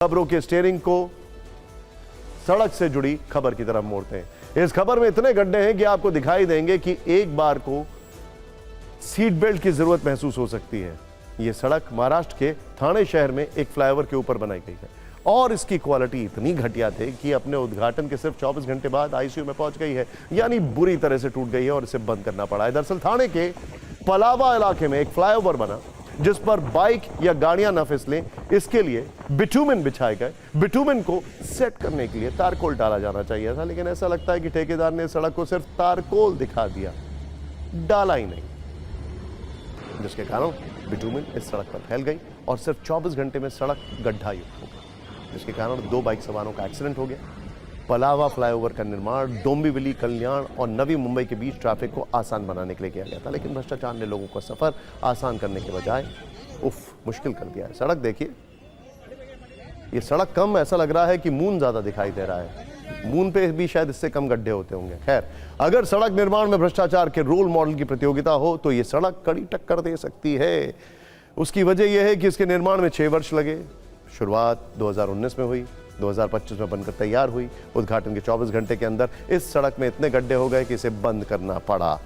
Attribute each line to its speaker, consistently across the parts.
Speaker 1: खबरों के स्टीयरिंग को सड़क से जुड़ी खबर की तरफ मोड़ते हैं। इस खबर में इतने गड्ढे हैं कि आपको दिखाई देंगे कि एक बार को सीट बेल्ट की जरूरत महसूस हो सकती है। यह सड़क महाराष्ट्र के ठाणे शहर में एक फ्लाईओवर के ऊपर बनाई गई है और इसकी क्वालिटी इतनी घटिया थी कि अपने उद्घाटन के सिर्फ 24 घंटे बाद आईसीयू में पहुंच गई है, यानी बुरी तरह से टूट गई है और इसे बंद करना पड़ा है। दरअसल ठाणे के पलावा इलाके में एक फ्लाईओवर बना जिस पर बाइक या गाड़ियां न फिसलें, इसके लिए बिटुमेन बिछाए गए। बिटुमेन को सेट करने के लिए तारकोल डाला जाना चाहिए था, लेकिन ऐसा लगता है कि ठेकेदार ने सड़क को सिर्फ तारकोल दिखा दिया, डाला ही नहीं, जिसके कारण बिटुमेन इस सड़क पर फैल गई और सिर्फ 24 घंटे में सड़क गड्ढा युक्त हो गई, जिसके कारण 2 बाइक सवारों का एक्सीडेंट हो गया। पलावा फ्लाईओवर का निर्माण डोंबिवली, कल्याण और नवी मुंबई के बीच ट्रैफिक को आसान बनाने के लिए किया गया था, लेकिन भ्रष्टाचार ने लोगों का सफर आसान करने के बजाय मुश्किल कर दिया है। सड़क देखिए, ये सड़क कम ऐसा लग रहा है कि मून ज्यादा दिखाई दे रहा है। मून पे भी शायद इससे कम गड्ढे होते होंगे। खैर, अगर सड़क निर्माण में भ्रष्टाचार के रोल मॉडल की प्रतियोगिता हो तो ये सड़क कड़ी टक्कर दे सकती है। उसकी वजह यह है कि इसके निर्माण में 6 वर्ष लगे। शुरुआत 2019 में हुई, 2025 में बनकर तैयार हुई। उद्घाटन के 24 घंटे के अंदर इस सड़क में इतने गड्ढे हो गए कि इसे बंद करना पड़ा।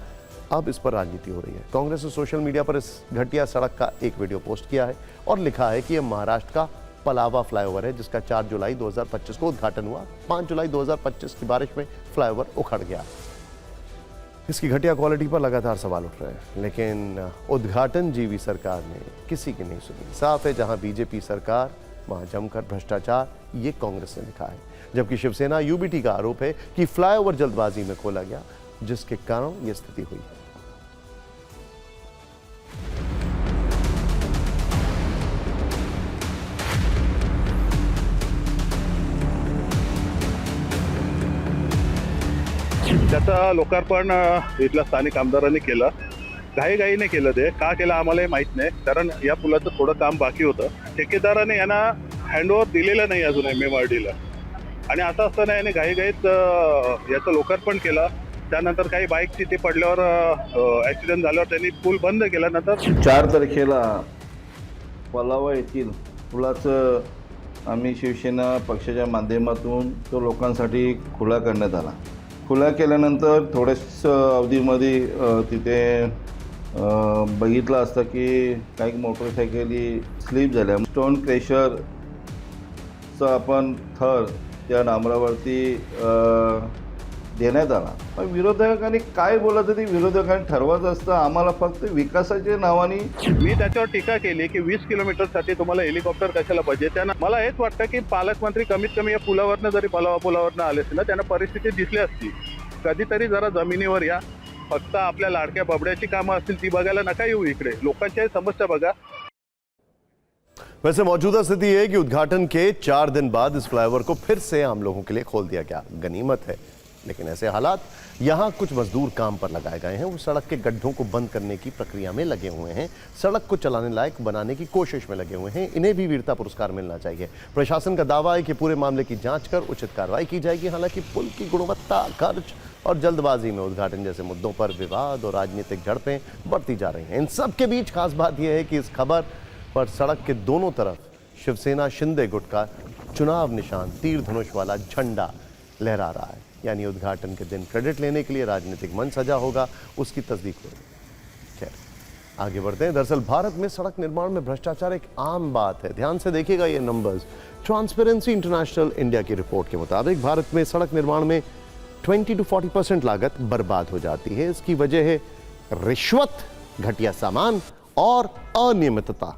Speaker 1: अब इस पर राजनीति हो रही है। कांग्रेस ने सोशल मीडिया पर इस घटिया सड़क का एक वीडियो पोस्ट किया है और लिखा है कि यह महाराष्ट्र का पलावा फ्लाईओवर है, जिसका 4 जुलाई 2025 को उद्घाटन हुआ। 5 जुलाई 2025 की बारिश में फ्लाईओवर उखड़ गया। इसकी घटिया क्वालिटी पर लगातार सवाल उठ रहे हैं, लेकिन उद्घाटन जीवी सरकार ने किसी की नहीं सुनी। साफ है, जहां बीजेपी सरकार वहां जमकर भ्रष्टाचार, ये कांग्रेस ने लिखा है। जबकि शिवसेना यूबीटी का आरोप है कि फ्लाईओवर जल्दबाजी में खोला गया, जिसके कारण यह स्थिति हुई।
Speaker 2: त्याचं लोकार्पण इथल्या स्थानिक आमदारांनी केलं. घाईघाईने केलं. ते का केलं आम्हालाही माहीत नाही, कारण या पुलाचं थोडं काम बाकी होतं. ठेकेदाराने यांना हँडओव्हर दिलेलं नाही अजून MMRDला, आणि असं असताना याने घाईघाईत याचं लोकार्पण केलं. त्यानंतर काही बाईक तिथे पडल्यावर ॲक्सिडेंट झाल्यावर त्यांनी पूल बंद केला. नंतर
Speaker 3: 4 तारखेला पलावा येथील पुलाचं आम्ही शिवसेना पक्षाच्या माध्यमातून तो लोकांसाठी खुला करण्यात आला. खुला केल्यानंतर थोड्याच अवधीमध्ये तिथे बघितलं असतं की काही मोटरसायकली स्लिप झाल्या. स्टोन क्रेशरचा आपण थर त्या डांबरावरती देण्यात आला. पण विरोधकांनी काय बोलत होते, विरोधकांनी ठरवत असतं. आम्हाला फक्त विकासाच्या नावाने
Speaker 2: मी त्याच्यावर टीका केली की 20 किलोमीटरसाठी तुम्हाला हेलिकॉप्टर कशाला पाहिजे. त्यांना मला हेच वाटतं की पालकमंत्री कमीत कमी या पुलावरनं जरी पलावा पुलावरनं आले असते ना, त्यांना परिस्थिती दिसली असती. कधीतरी जरा जमिनीवर या. फक्त आपल्या लाडक्या बबड्याची कामं असतील ती बघायला नका येऊ इकडे. लोकांच्या समस्या बघा.
Speaker 1: वैसे मौजूदा स्थिति है कि उद्घाटन के 4 दिन बाद इस फ्लाईओवर को फिर से आम लोगों के लिए खोल दिया गया। गनीमत है, लेकिन ऐसे हालात, यहाँ कुछ मजदूर काम पर लगाए गए हैं। वो सड़क के गड्ढों को बंद करने की प्रक्रिया में लगे हुए हैं, सड़क को चलाने लायक बनाने की कोशिश में लगे हुए हैं। इन्हें भी वीरता पुरस्कार मिलना चाहिए। प्रशासन का दावा है कि पूरे मामले की जांच कर उचित कार्रवाई की जाएगी। हालांकि पुल की गुणवत्ता, खर्च और जल्दबाजी में उद्घाटन जैसे मुद्दों पर विवाद और राजनीतिक झड़पें बढ़ती जा रही हैं। इन सब के बीच खास बात यह है कि इस खबर पर सड़क के दोनों तरफ शिवसेना शिंदे गुट का चुनाव निशान तीर धनुष वाला झंडा लहरा रहा है, यानी उद्घाटन के दिन क्रेडिट लेने के लिए राजनीतिक मंच सजा होगा, उसकी तस्दीक होगी। खैर, आगे बढ़ते हैं। दरअसल भारत में सड़क निर्माण में भ्रष्टाचार एक आम बात है। ध्यान से देखिएगा ये नंबर्स। ट्रांसपेरेंसी इंटरनेशनल इंडिया की रिपोर्ट के मुताबिक भारत में सड़क निर्माण में 20 to 40% लागत बर्बाद हो जाती है। इसकी वजह है रिश्वत, घटिया सामान और अनियमितता।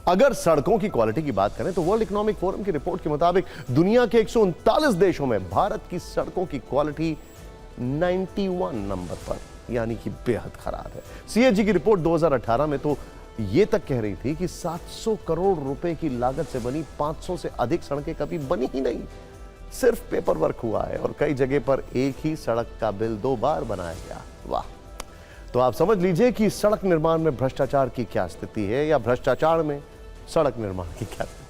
Speaker 1: अगर सड़कों की क्वालिटी की बात करें तो वर्ल्ड इकोनॉमिक फोरम की रिपोर्ट के मुताबिक दुनिया के 139 देशों में भारत की सड़कों की क्वालिटी 91 नंबर पर, यानी कि बेहद खराब है। CAG की रिपोर्ट 2018 में तो यह तक कह रही थी कि 700 करोड़ रुपए की लागत से बनी 500 से अधिक सड़कें कभी बनी ही नहीं, सिर्फ पेपर वर्क हुआ है और कई जगह पर एक ही सड़क का बिल 2 बार बनाया गया। वाह! तो आप समझ लीजिए कि सड़क निर्माण में भ्रष्टाचार की क्या स्थिति है, या भ्रष्टाचार में सड़क निर्माण की क्या स्थिति।